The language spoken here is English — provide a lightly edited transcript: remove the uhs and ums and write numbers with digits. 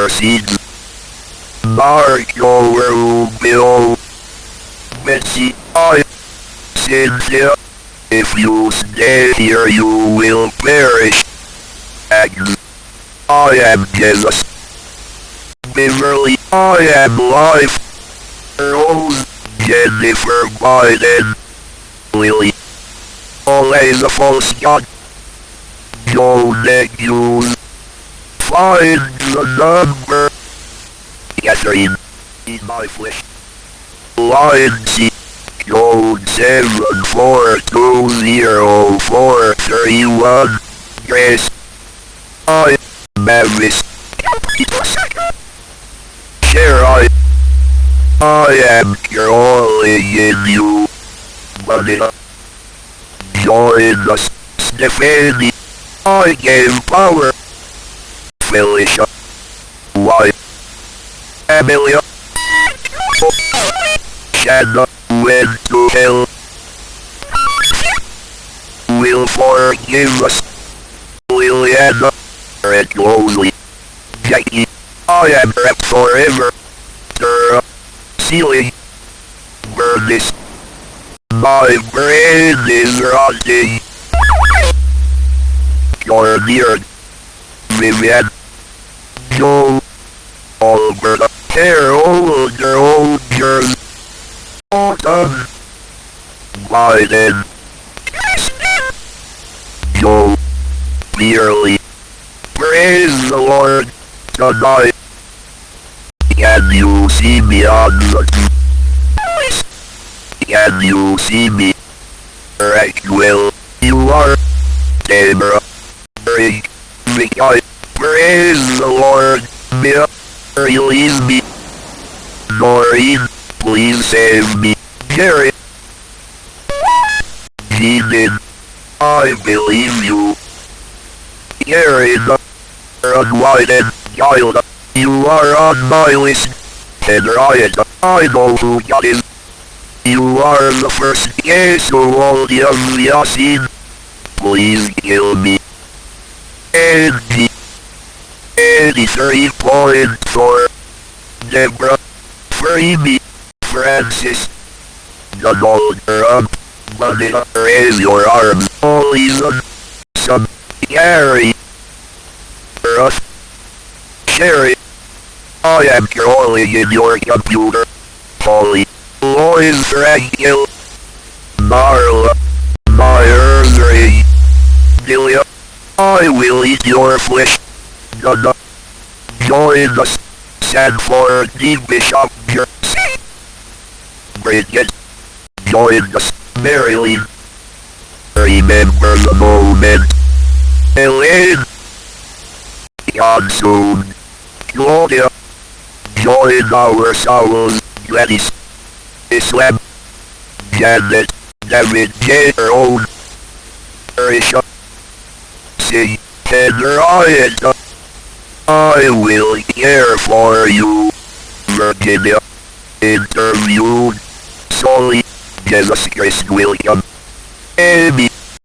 seeds. Marco Rubio. Betsy, I, Cynthia. If you stay here you will perish. Agnes, I am Jesus. Beverly, I am life. Rose, Jennifer Biden. Lily, always a false god. Don't use. Find the number. Catherine, in my flesh. Lion C. Code 7420431. Grace. I. Mavis. Share I am crawling in you. Manila. Join us. Stephanie. I gave power. Felicia. Why? Amelia. Shanna went to hell. Will forgive us. Liliana. Red Closely. Jackie. I am rep forever. Tara. Ceiling. Bernice. My brain is rotting. You're near. Vivian. Joe. Alberta. Harold, Rogers. Autumn. Biden. Joe. Clearly. Praise the Lord. Tonight. Can you see me on the Can you see me? Right, Will. You are. Deborah. Rick. Vicky. Praise the Lord. Mia. Release me. Noreen. Please save me. Jerry. Jean. I believe you. Erin. Unwinded. Child. You are on my list. And Ryan. I know who that is. You are the first case of all the Yasin. Please kill me. Andy. 83.4. Deborah. Free me. Francis. Donald Trump. Manila. Raise your arms. Olison. Some. Gary. Russ. Sherry. I am crawling in your computer. Holly. Lois Rangel. Marla. Myers Ray. Delia. I will eat your flesh. Donna. Join us. Sanford D. Bishop Jersey. Bridget. Join us. Marilyn. Remember the moment. Elaine. Johnson. Claudia. Join our souls. Gladys. Islam. Janet. David J. Rowan. Risha. C. And Ryan. I will care for you. Virginia. Interviewed. Solly. Jesus Christ William. Amy.